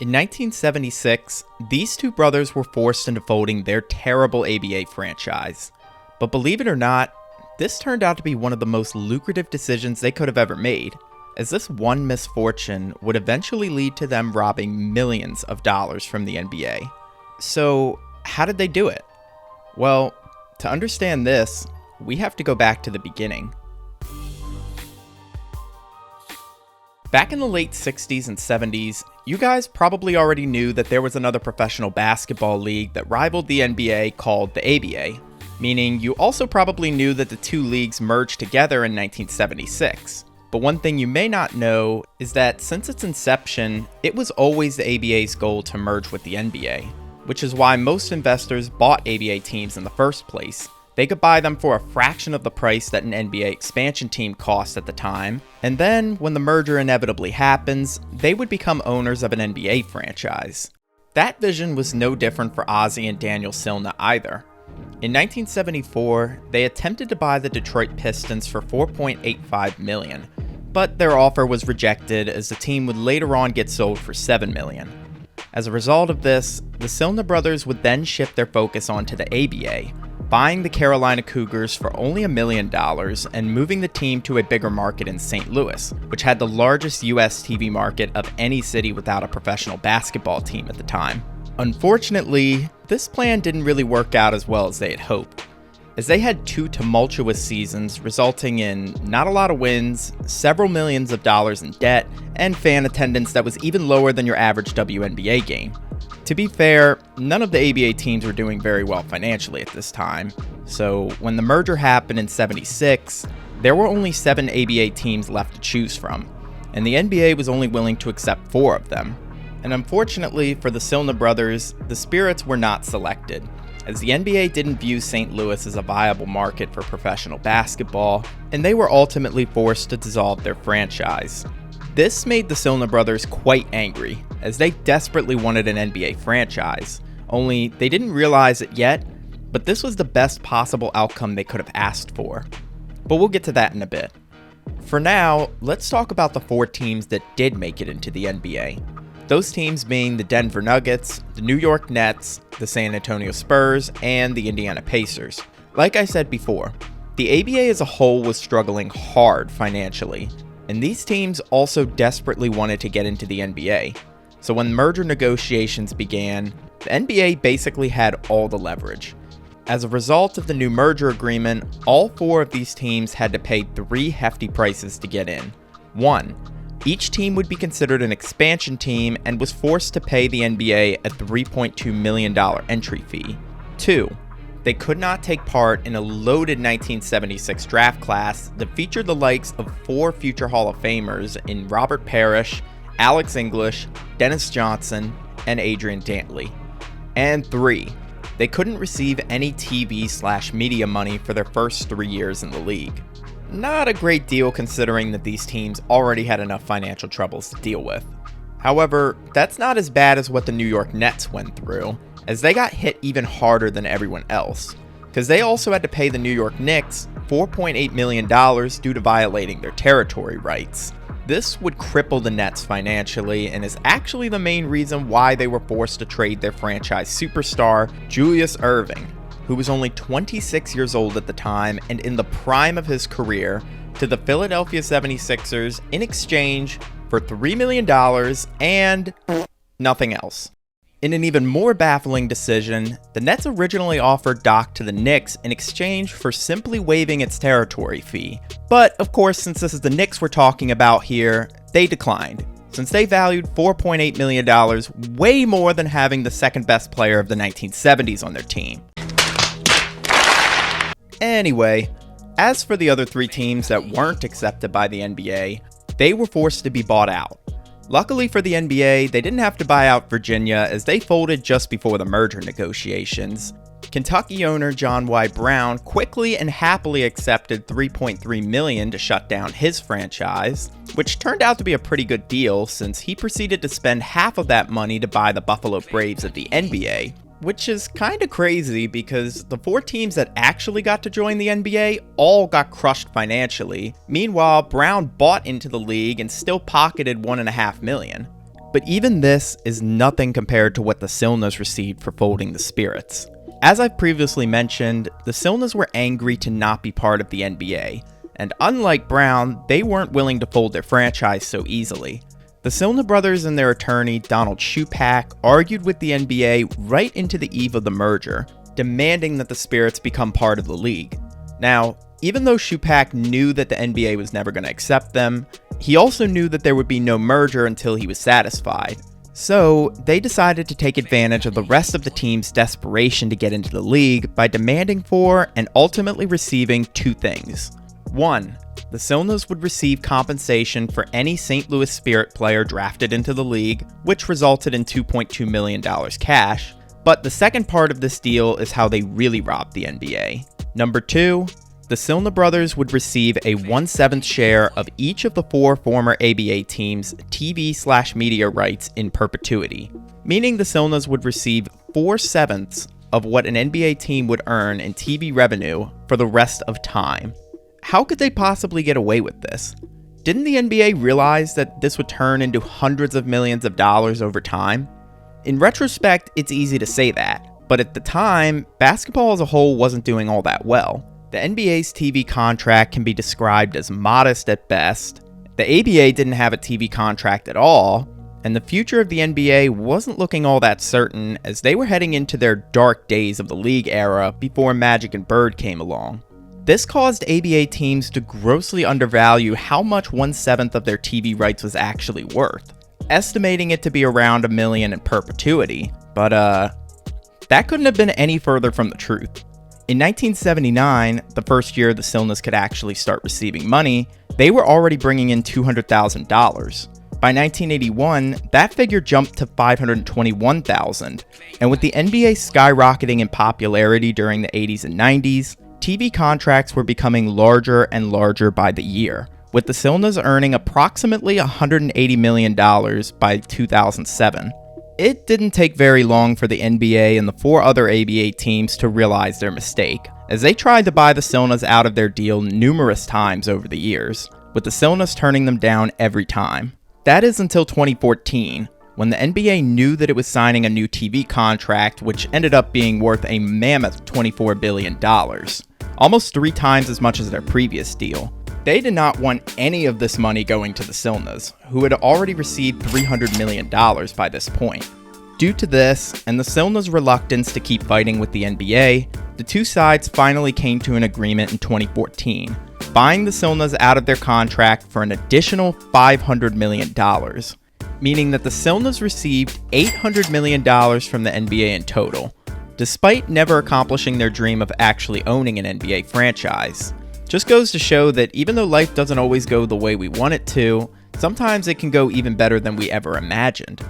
In 1976, these two brothers were forced into folding their terrible ABA franchise. But believe it or not, this turned out to be one of the most lucrative decisions they could have ever made, as this one misfortune would eventually lead to them robbing millions of dollars from the NBA. So, how did they do it? Well, to understand this, we have to go back to the beginning. Back in the late 60s and 70s, you guys probably already knew that there was another professional basketball league that rivaled the NBA called the ABA, meaning you also probably knew that the two leagues merged together in 1976. But one thing you may not know is that since its inception, it was always the ABA's goal to merge with the NBA, which is why most investors bought ABA teams in the first place. They could buy them for a fraction of the price that an NBA expansion team cost at the time, and then, when the merger inevitably happens, they would become owners of an NBA franchise. That vision was no different for Ozzie and Daniel Silna either. In 1974, they attempted to buy the Detroit Pistons for $4.85 million, but their offer was rejected as the team would later on get sold for $7 million. As a result of this, the Silna brothers would then shift their focus onto the ABA, buying the Carolina Cougars for only $1 million and moving the team to a bigger market in St. Louis, which had the largest US TV market of any city without a professional basketball team at the time. Unfortunately, this plan didn't really work out as well as they had hoped, as they had two tumultuous seasons resulting in not a lot of wins, several millions of dollars in debt, and fan attendance that was even lower than your average WNBA game. To be fair, none of the ABA teams were doing very well financially at this time, so when the merger happened in '76, there were only 7 ABA teams left to choose from, and the NBA was only willing to accept 4 of them. And unfortunately for the Silna brothers, the Spirits were not selected, as the NBA didn't view St. Louis as a viable market for professional basketball, and they were ultimately forced to dissolve their franchise. This made the Silna brothers quite angry, as they desperately wanted an NBA franchise, only they didn't realize it yet, but this was the best possible outcome they could have asked for. But we'll get to that in a bit. For now, let's talk about the 4 teams that did make it into the NBA. Those teams being the Denver Nuggets, the New York Nets, the San Antonio Spurs, and the Indiana Pacers. Like I said before, the ABA as a whole was struggling hard financially, and these teams also desperately wanted to get into the NBA. So when merger negotiations began, the NBA basically had all the leverage. As a result of the new merger agreement, all 4 of these teams had to pay 3 hefty prices to get in. 1. Each team would be considered an expansion team and was forced to pay the NBA a $3.2 million entry fee. 2. They could not take part in a loaded 1976 draft class that featured the likes of 4 future Hall of Famers in Robert Parrish, Alex English, Dennis Johnson, and Adrian Dantley. And 3. They couldn't receive any TV/media money for their first 3 years in the league. Not a great deal considering that these teams already had enough financial troubles to deal with. However, that's not as bad as what the New York Nets went through, as they got hit even harder than everyone else, because they also had to pay the New York Knicks $4.8 million due to violating their territory rights. This would cripple the Nets financially and is actually the main reason why they were forced to trade their franchise superstar, Julius Erving, who was only 26 years old at the time and in the prime of his career, to the Philadelphia 76ers in exchange for $3 million and nothing else. In an even more baffling decision, the Nets originally offered Doc to the Knicks in exchange for simply waiving its territory fee. But of course, since this is the Knicks we're talking about here, they declined, since they valued $4.8 million way more than having the second best player of the 1970s on their team. Anyway, as for the other 3 teams that weren't accepted by the NBA, they were forced to be bought out. Luckily for the NBA, they didn't have to buy out Virginia as they folded just before the merger negotiations. Kentucky owner John Y. Brown quickly and happily accepted $3.3 million to shut down his franchise, which turned out to be a pretty good deal since he proceeded to spend half of that money to buy the Buffalo Braves of the NBA. Which is kinda crazy because the 4 teams that actually got to join the NBA all got crushed financially. Meanwhile, Brown bought into the league and still pocketed $1.5 million. But even this is nothing compared to what the Silnas received for folding the Spirits. As I've previously mentioned, the Silnas were angry to not be part of the NBA, and unlike Brown, they weren't willing to fold their franchise so easily. The Silna brothers and their attorney, Donald Shupak, argued with the NBA right into the eve of the merger, demanding that the Spirits become part of the league. Now, even though Shupak knew that the NBA was never going to accept them, he also knew that there would be no merger until he was satisfied. So, they decided to take advantage of the rest of the team's desperation to get into the league by demanding for and ultimately receiving two things. One, the Silnas would receive compensation for any St. Louis Spirit player drafted into the league, which resulted in $2.2 million cash. But the second part of this deal is how they really robbed the NBA. Number two, the Silna brothers would receive a 1/7 share of each of the four former ABA teams' TV/media rights in perpetuity, meaning the Silnas would receive 4/7 of what an NBA team would earn in TV revenue for the rest of time. How could they possibly get away with this? Didn't the NBA realize that this would turn into hundreds of millions of dollars over time? In retrospect, it's easy to say that, but at the time, basketball as a whole wasn't doing all that well. The NBA's TV contract can be described as modest at best, the ABA didn't have a TV contract at all, and the future of the NBA wasn't looking all that certain as they were heading into their dark days of the league era before Magic and Bird came along. This caused ABA teams to grossly undervalue how much 1/7 of their TV rights was actually worth, estimating it to be around $1 million in perpetuity, but that couldn't have been any further from the truth. In 1979, the first year the Silnas could actually start receiving money, they were already bringing in $200,000. By 1981, that figure jumped to $521,000, and with the NBA skyrocketing in popularity during the 80s and 90s, TV contracts were becoming larger and larger by the year, with the Silnas earning approximately $180 million by 2007. It didn't take very long for the NBA and the four other ABA teams to realize their mistake, as they tried to buy the Silnas out of their deal numerous times over the years, with the Silnas turning them down every time. That is until 2014, when the NBA knew that it was signing a new TV contract which ended up being worth a mammoth $24 billion, almost 3 times as much as their previous deal. They did not want any of this money going to the Silnas, who had already received $300 million by this point. Due to this, and the Silnas' reluctance to keep fighting with the NBA, the two sides finally came to an agreement in 2014, buying the Silnas out of their contract for an additional $500 million, meaning that the Silnas received $800 million from the NBA in total, despite never accomplishing their dream of actually owning an NBA franchise. Just goes to show that even though life doesn't always go the way we want it to, sometimes it can go even better than we ever imagined.